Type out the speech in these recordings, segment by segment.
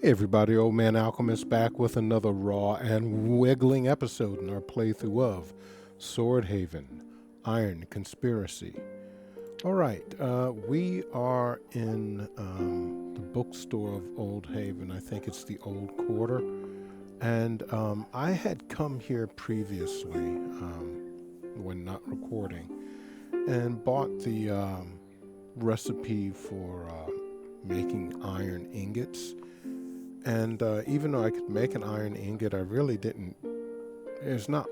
Hey everybody, Old Man Alchemist back with another raw and wiggling episode in our playthrough of Swordhaven, Iron Conspiracy. Alright, we are in the bookstore of Old Haven. I think it's the Old Quarter. And I had come here previously, when not recording, and bought the recipe for making iron ingots. And even though I could make an iron ingot, I really didn't. There's not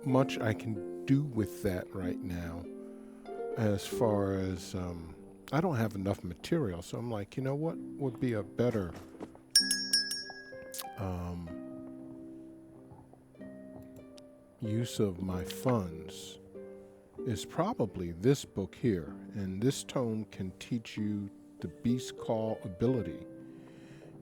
much I can do with that right now. As far as I don't have enough material, so I'm like, you know what would be a better um, use of my funds is probably this book here. And this tome can teach you the Beast Call ability.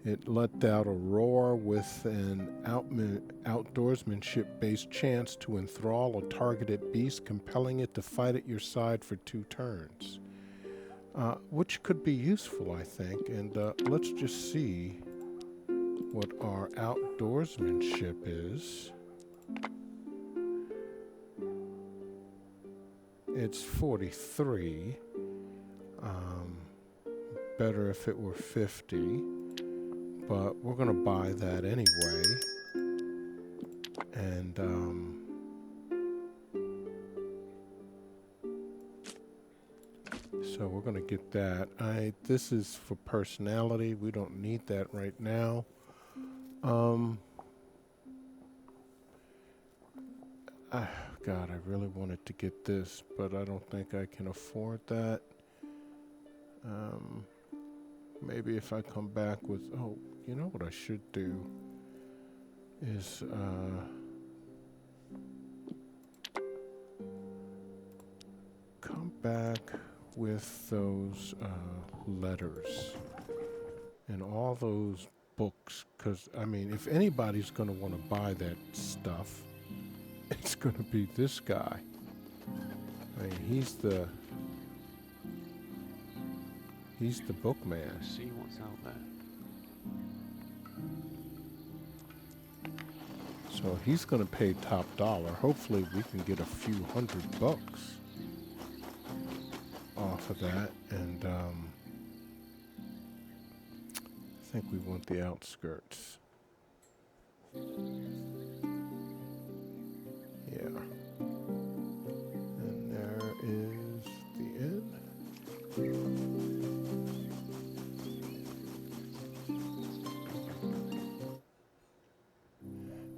It let out a roar with an outdoorsmanship-based chance to enthrall a targeted beast, compelling it to fight at your side for 2 turns. Which could be useful, I think. And let's just see what our outdoorsmanship is. It's 43. Better if it were 50. But we're going to buy that anyway. And so we're going to get that. This is for personality. We don't need that right now. God, I really wanted to get this, but I don't think I can afford that. Maybe if I come back with, oh, you know what I should do is come back with those letters and all those books, because I mean, if anybody's going to want to buy that stuff, it's going to be this guy. I mean, he's the bookman. See what's out there. So he's going to pay top dollar. Hopefully we can get a few $100 off of that. And I think we want the outskirts. Yeah. And there is the inn.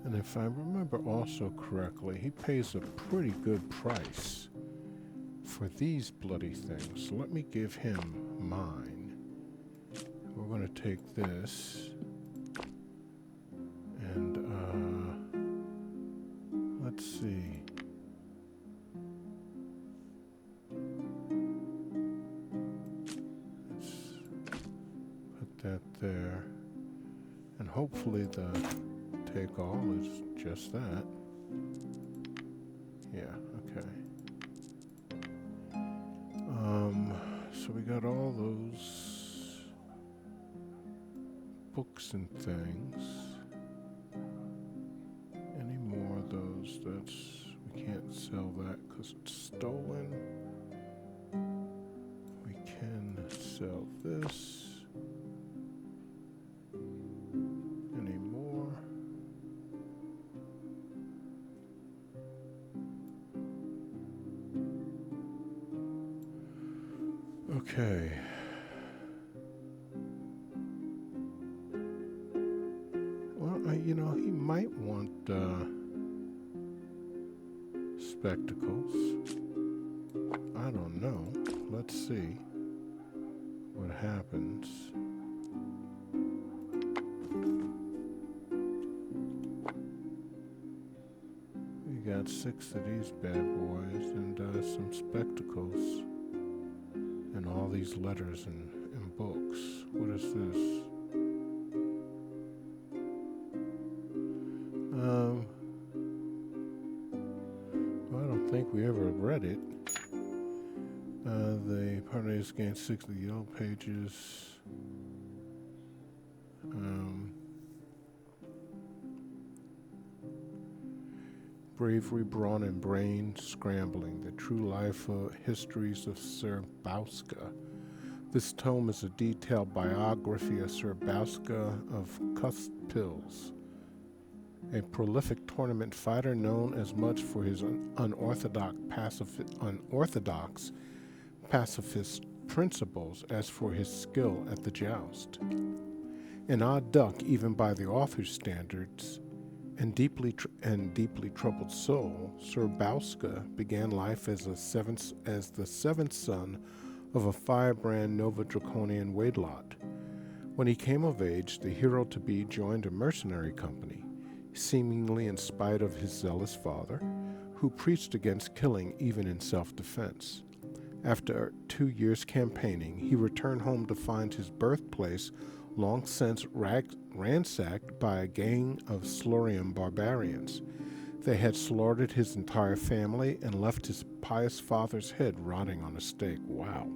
And if I remember also correctly, he pays a pretty good price for these bloody things. So let me give him mine. We're going to take this. And, let's see. Let's put that there. And hopefully the take all is just that. Yeah, okay. So we got all those books and things. Any more of those? We can't sell that because it's stolen. We can sell this. Any more? Okay. Well, you know, he might want spectacles. I don't know. Let's see what happens. We got 6 of these bad boys and some spectacles. And all these letters and books. What is this? Well, I don't think we ever read it. The partners gained 6 of the yellow pages. Bravery, Brawn, and Brain Scrambling, the True Life Histories of Sir Bauska. This tome is a detailed biography of Sir Bauska of Cuspils, a prolific tournament fighter known as much for his unorthodox pacifist principles as for his skill at the joust. An odd duck, even by the author's standards, and deeply troubled soul, Sir Bauska began life as the seventh son of a firebrand Nova Draconian Wadelot. When he came of age, the hero-to-be joined a mercenary company, seemingly in spite of his zealous father, who preached against killing even in self-defense. After 2 years campaigning, he returned home to find his birthplace long since ransacked by a gang of Slorian barbarians. They had slaughtered his entire family and left his pious father's head rotting on a stake. Wow.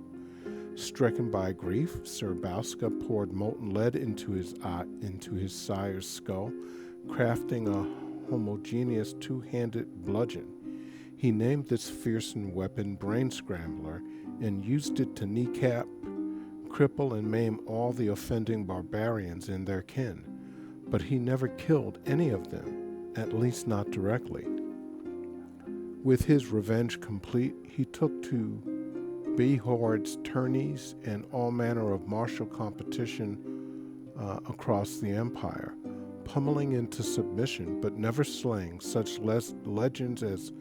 Stricken by grief, Sir Bauska poured molten lead into his sire's skull, crafting a homogeneous two-handed bludgeon. He named this fearsome weapon Brain Scrambler and used it to kneecap, cripple, and maim all the offending barbarians in their kin. But he never killed any of them, at least not directly. With his revenge complete, he took to Behord's tourneys and all manner of martial competition across the empire, pummeling into submission but never slaying such legends as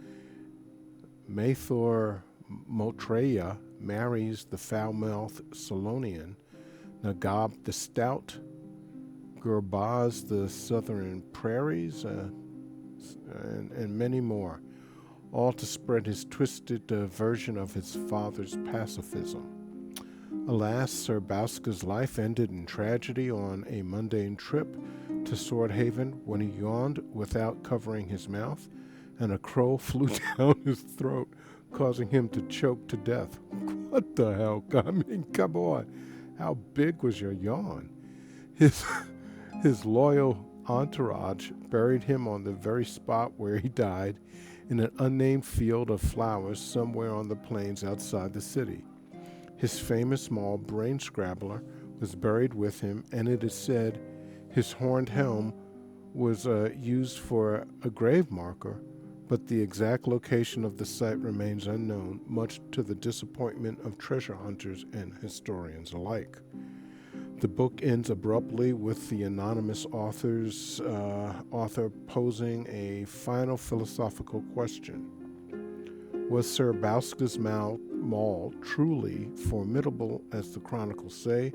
Mathor Motreya marries the foul-mouthed Solonian, Nagab the Stout, Gurbaz the Southern Prairies, and many more, all to spread his twisted version of his father's pacifism. Alas, Sir Bauska's life ended in tragedy on a mundane trip to Swordhaven when he yawned without covering his mouth, and a crow flew down his throat, causing him to choke to death. What the hell? I mean, come on. How big was your yawn? His loyal entourage buried him on the very spot where he died, in an unnamed field of flowers somewhere on the plains outside the city. His famous maul, Brain Scrabbler, was buried with him, and it is said his horned helm was used for a grave marker, but the exact location of the site remains unknown, much to the disappointment of treasure hunters and historians alike. The book ends abruptly with the anonymous author posing a final philosophical question. Was Sir Bauska's maul truly formidable, as the chronicles say,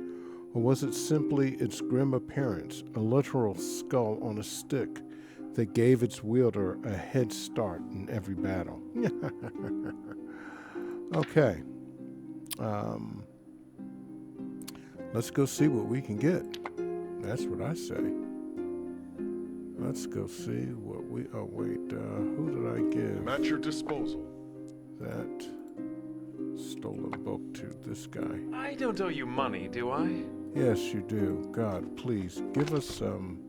or was it simply its grim appearance, a literal skull on a stick, that gave its wielder a head start in every battle? Okay. Let's go see what we can get. That's what I say. Let's go see what we... Oh, wait. Who did I give? At your disposal. That stolen book to this guy. I don't owe you money, do I? Yes, you do. God, please, give us some...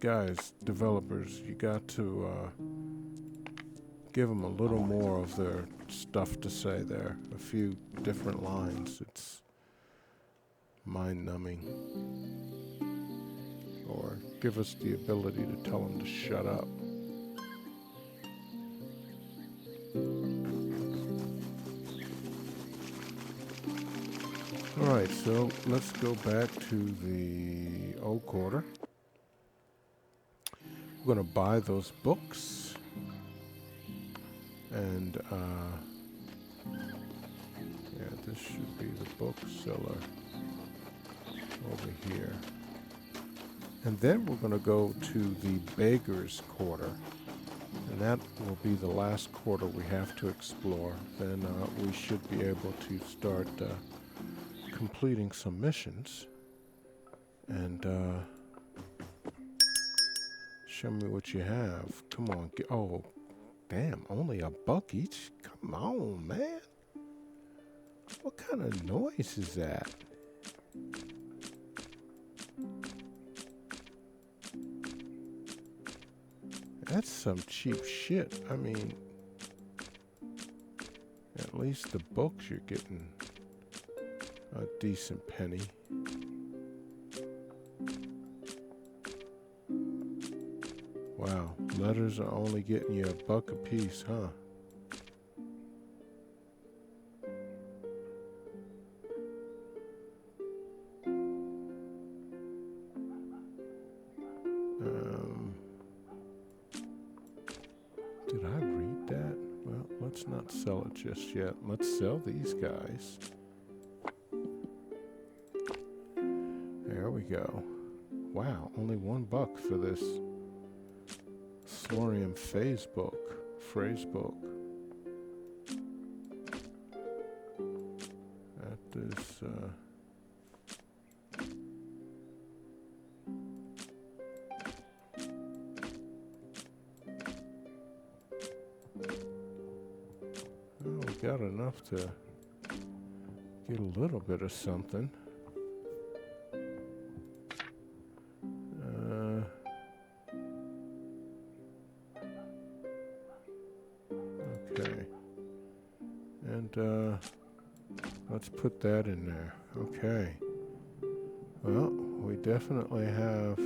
guys, developers, you got to give them a little more of their stuff to say there. A few different lines. It's mind-numbing. Or give us the ability to tell them to shut up. Alright, so let's go back to the old quarter. We're going to buy those books. And, yeah, this should be the bookseller over here. And then we're going to go to the Beggar's Quarter. And that will be the last quarter we have to explore. Then we should be able to start completing some missions. And show me what you have. Come on. Oh, damn. Only $1 each? Come on, man. What kind of noise is that? That's some cheap shit. I mean, at least the books you're getting a decent penny. Wow, letters are only getting you $1 a piece, huh? Did I read that? Well, let's not sell it just yet. Let's sell these guys. There we go. Wow, only $1 for this Swordhaven phrase book. That is, well, we got enough to get a little bit of something. Okay. And let's put that in there. Okay. Well, we definitely have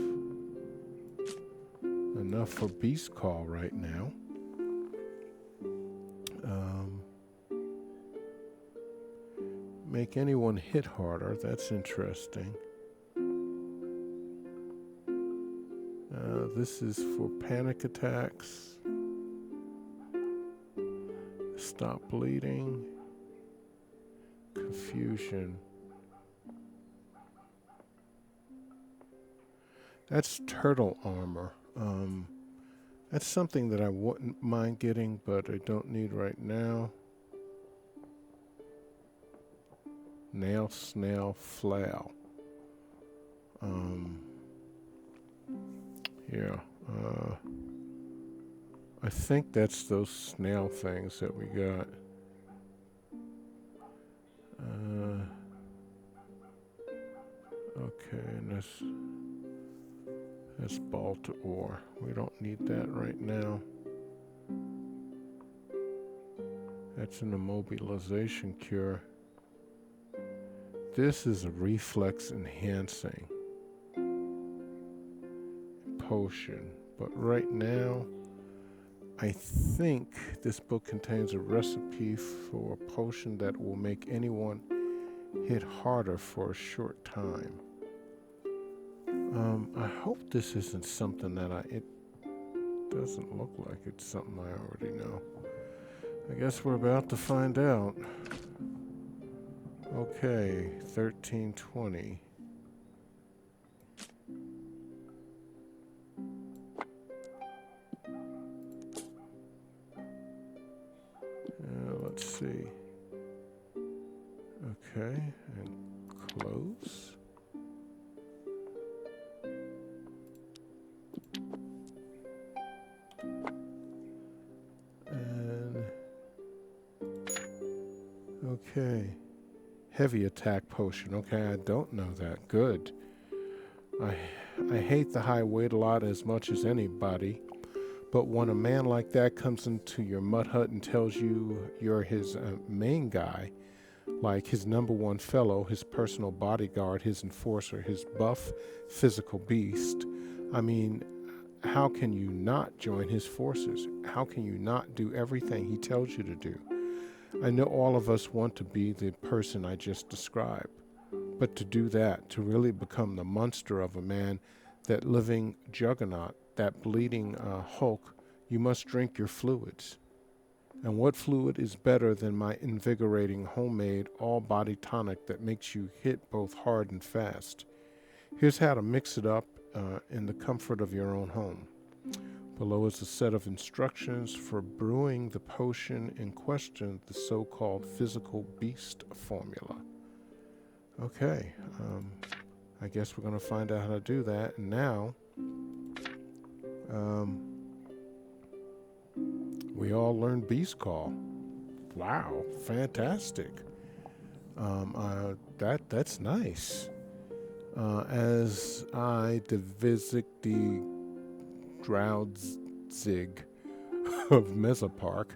enough for Beast Call right now. Make anyone hit harder. That's interesting. This is for panic attacks. Stop bleeding. Confusion. That's turtle armor. That's something that I wouldn't mind getting, but I don't need right now. Nail, snail, flail. Yeah. I think that's those snail things that we got. Okay, and that's ball to ore. We don't need that right now. That's an immobilization cure. This is a reflex enhancing potion, but right now I think this book contains a recipe for a potion that will make anyone hit harder for a short time. I hope this isn't something that it doesn't look like it's something I already know. I guess we're about to find out. Okay, 1320. Let's see. Okay, and close. And okay. Heavy attack potion. Okay, I don't know that. Good. I hate the high weight a lot as much as anybody, but when a man like that comes into your mud hut and tells you you're his main guy, like his number one fellow, his personal bodyguard, his enforcer, his buff physical beast, I mean, how can you not join his forces? How can you not do everything he tells you to do? I know all of us want to be the person I just described, but to do that, to really become the monster of a man, that living juggernaut, that bleeding Hulk, you must drink your fluids. And what fluid is better than my invigorating homemade all-body tonic that makes you hit both hard and fast? Here's how to mix it up in the comfort of your own home. Below is a set of instructions for brewing the potion in question, the so-called physical beast formula. Okay, I guess we're going to find out how to do that. And now, we all learned Beast Call. Wow, fantastic. That's nice. As I visit the Droud's Draudzig of Mesopark,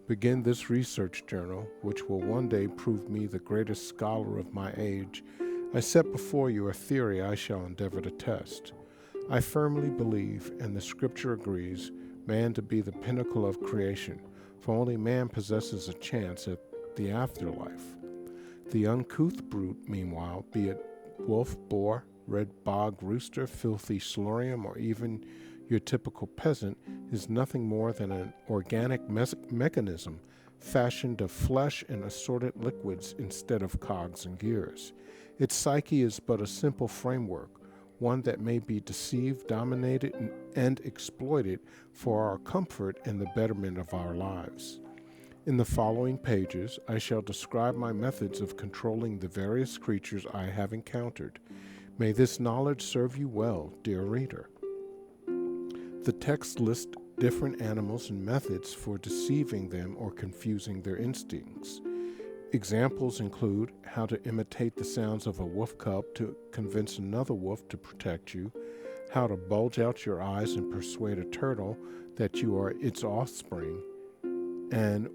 begin this research journal, which will one day prove me the greatest scholar of my age, I set before you a theory I shall endeavor to test. I firmly believe, and the scripture agrees, man to be the pinnacle of creation, for only man possesses a chance at the afterlife. The uncouth brute, meanwhile, be it wolf, boar, red bog rooster, filthy slurium, or even your typical peasant, is nothing more than an organic mechanism fashioned of flesh and assorted liquids instead of cogs and gears. Its psyche is but a simple framework, one that may be deceived, dominated, and exploited for our comfort and the betterment of our lives. In the following pages, I shall describe my methods of controlling the various creatures I have encountered. May this knowledge serve you well, dear reader. The text lists different animals and methods for deceiving them or confusing their instincts. Examples include how to imitate the sounds of a wolf cub to convince another wolf to protect you, how to bulge out your eyes and persuade a turtle that you are its offspring, and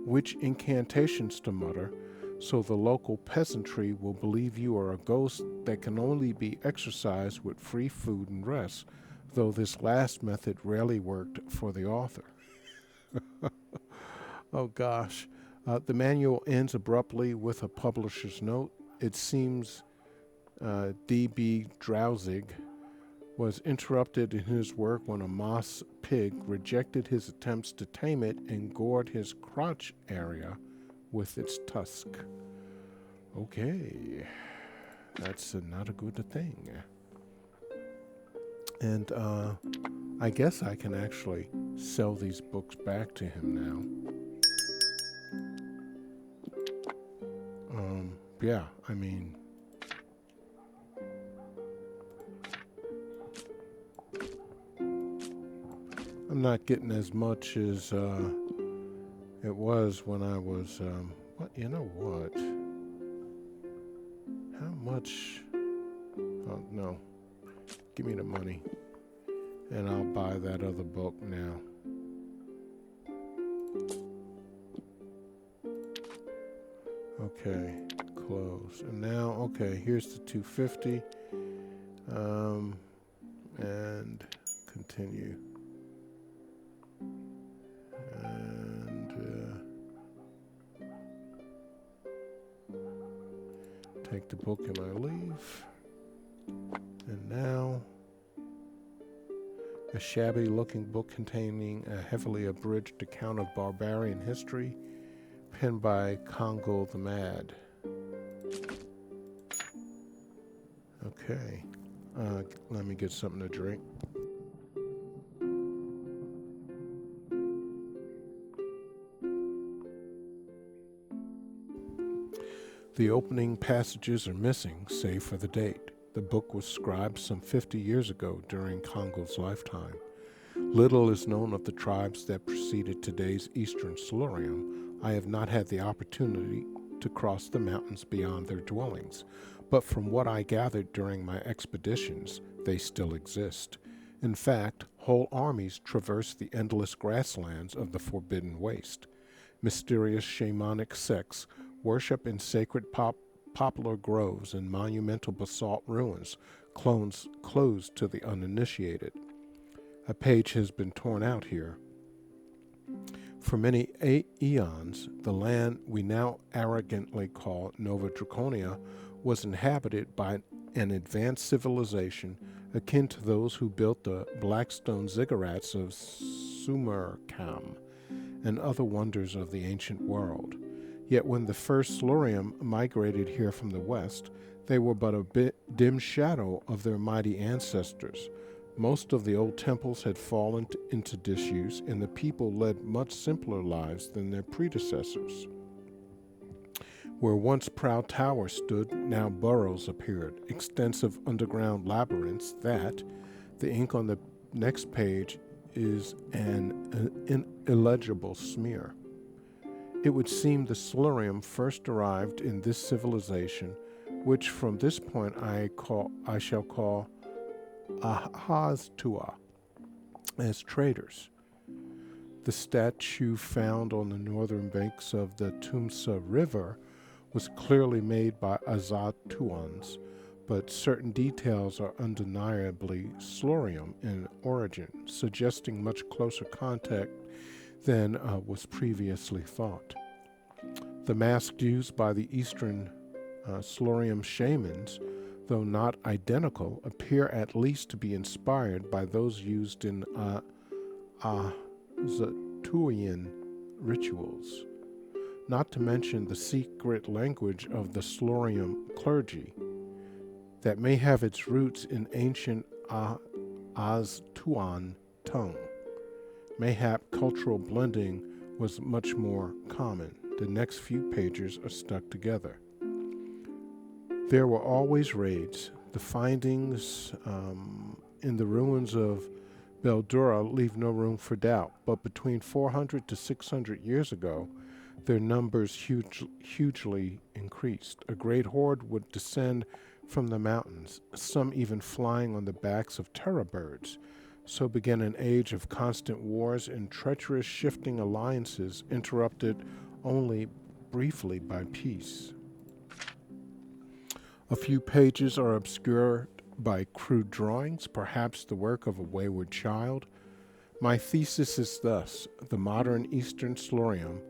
which incantations to mutter so the local peasantry will believe you are a ghost that can only be exorcised with free food and rest, though this last method rarely worked for the author. Oh gosh. The manual ends abruptly with a publisher's note. It seems D.B. Draudzig was interrupted in his work when a moss pig rejected his attempts to tame it and gored his crotch area with its tusk. Okay, that's not a good thing. And I guess I can actually sell these books back to him now. Yeah, I mean, I'm not getting as much as it was when I was, you know what? How much? Oh, no. Give me the money, and I'll buy that other book now. Okay, close. And now, okay, here's the $250. And continue. And take the book and I leave. And now, a shabby-looking book containing a heavily abridged account of barbarian history, penned by Congo the Mad. Okay, let me get something to drink. The opening passages are missing, save for the date. The book was scribed some 50 years ago during Congo's lifetime. Little is known of the tribes that preceded today's eastern Silurium. I have not had the opportunity to cross the mountains beyond their dwellings, but from what I gathered during my expeditions, they still exist. In fact, whole armies traverse the endless grasslands of the Forbidden Waste. Mysterious shamanic sects worship in sacred poplar groves and monumental basalt ruins closed to the uninitiated. A page has been torn out here. For many eons, the land we now arrogantly call Nova Draconia was inhabited by an advanced civilization akin to those who built the blackstone ziggurats of Sumercam and other wonders of the ancient world. Yet when the first Silurium migrated here from the west, they were but a dim shadow of their mighty ancestors. Most of the old temples had fallen into disuse, and the people led much simpler lives than their predecessors. Where once proud towers stood, now burrows appeared, extensive underground labyrinths that, the ink on the next page is an illegible smear. It would seem the Silurium first arrived in this civilization, which from this point I shall call Ahaztua. as traders. The statue found on the northern banks of the Tumsa River was clearly made by Azatuans, but certain details are undeniably Slorium in origin, suggesting much closer contact than was previously thought. The masks used by the eastern Slorium shamans, though not identical, appear at least to be inspired by those used in Azatuian rituals, not to mention the secret language of the Slorium clergy that may have its roots in ancient Aztuan tongue. Mayhap cultural blending was much more common. The next few pages are stuck together. There were always raids. The findings in the ruins of Beldura leave no room for doubt, but between 400 to 600 years ago, their numbers hugely increased. A great horde would descend from the mountains, some even flying on the backs of terror birds. So began an age of constant wars and treacherous shifting alliances, interrupted only briefly by peace. A few pages are obscured by crude drawings, perhaps the work of a wayward child. My thesis is thus: the modern Eastern Slorium,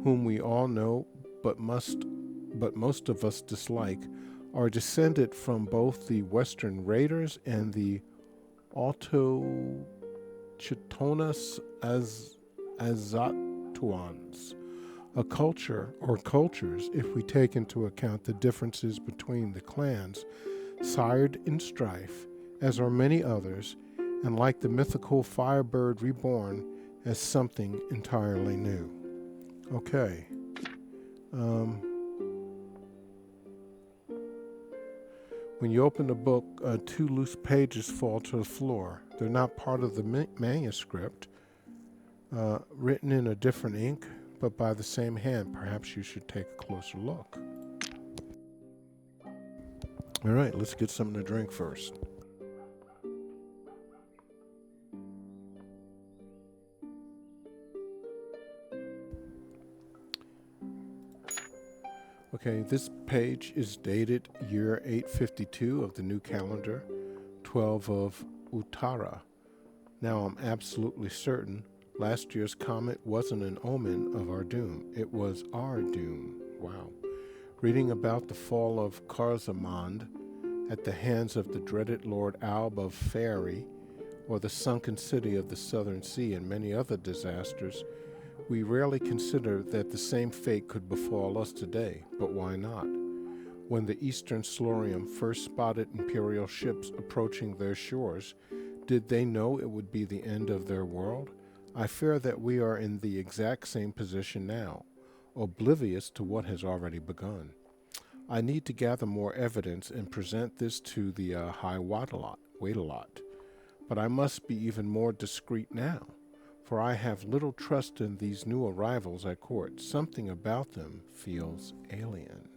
whom we all know but most of us dislike, are descended from both the Western Raiders and the Autochtonos Azatuans, a culture, or cultures, if we take into account the differences between the clans, sired in strife, as are many others, and like the mythical firebird reborn as something entirely new. Okay. When you open the book, 2 loose pages fall to the floor. They're not part of the manuscript, written in a different ink, but by the same hand. Perhaps you should take a closer look. All right, let's get something to drink first. Okay, this page is dated year 852 of the new calendar, 12 of Uttara. Now I'm absolutely certain last year's comet wasn't an omen of our doom. It was our doom. Wow. Reading about the fall of Karzamand at the hands of the dreaded Lord Alb of Faerie, or the sunken city of the Southern Sea, and many other disasters, we rarely consider that the same fate could befall us today, but why not? When the Eastern Slorium first spotted Imperial ships approaching their shores, did they know it would be the end of their world? I fear that we are in the exact same position now, oblivious to what has already begun. I need to gather more evidence and present this to the High Wait-a-lot, but I must be even more discreet now, for I have little trust in these new arrivals at court. Something about them feels alien.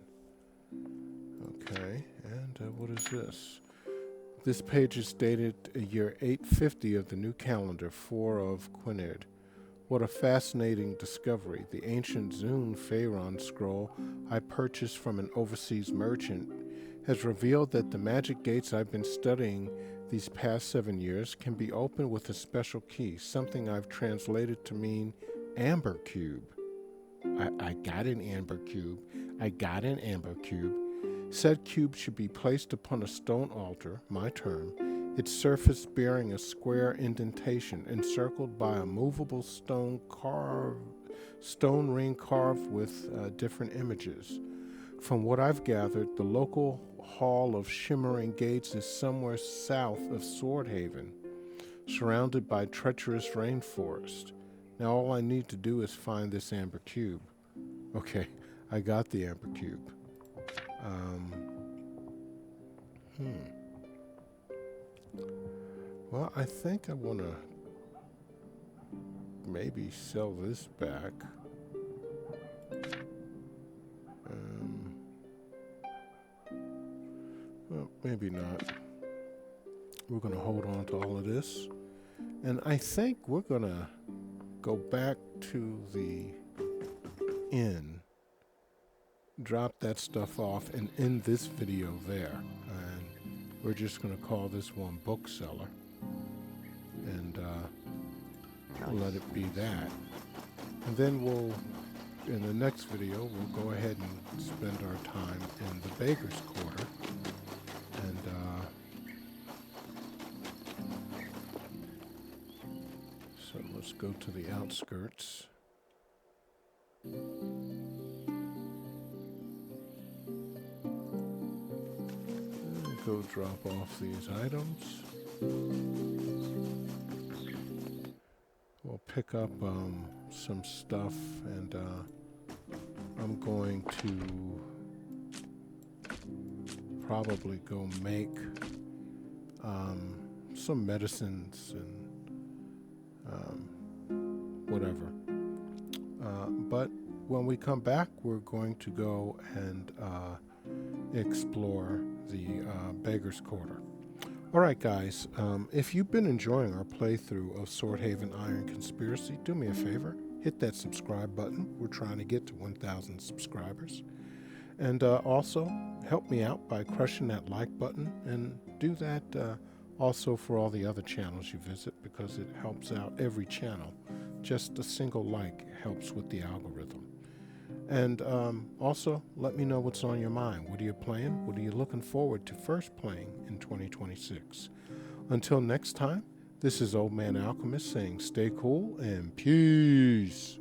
Okay, and what is this? This page is dated year 850 of the new calendar, 4 of Quinid. What a fascinating discovery. The ancient Zune Pharaon scroll I purchased from an overseas merchant has revealed that the magic gates I've been studying these past 7 years can be opened with a special key, something I've translated to mean amber cube. I got an amber cube. Said cube should be placed upon a stone altar, my term, its surface bearing a square indentation encircled by a movable stone ring carved with different images. From what I've gathered, the local Hall of Shimmering Gates is somewhere south of Swordhaven, surrounded by treacherous rainforest. Now all I need to do is find this amber cube. Okay, I got the amber cube. Well, I think I want to maybe sell this back. Well, maybe not. We're going to hold on to all of this And I think we're going to go back to the inn, drop that stuff off, and end this video there. And we're just going to call this one Bookseller. And let it be that. And then we'll, in the next video, we'll go ahead and spend our time in the Baker's Quarter. And so let's go to the outskirts. And go drop off these items. We'll pick up some stuff, and I'm going to probably go make some medicines and whatever. But when we come back, we're going to go and explore the Beggar's Quarter. Alright guys, if you've been enjoying our playthrough of Swordhaven Iron Conspiracy, do me a favor, hit that subscribe button. We're trying to get to 1,000 subscribers. And also, help me out by crushing that like button, and do that also for all the other channels you visit, because it helps out every channel. Just a single like helps with the algorithm. And also, let me know what's on your mind. What are you playing? What are you looking forward to first playing in 2026? Until next time, this is Old Man Alchemist saying stay cool and peace.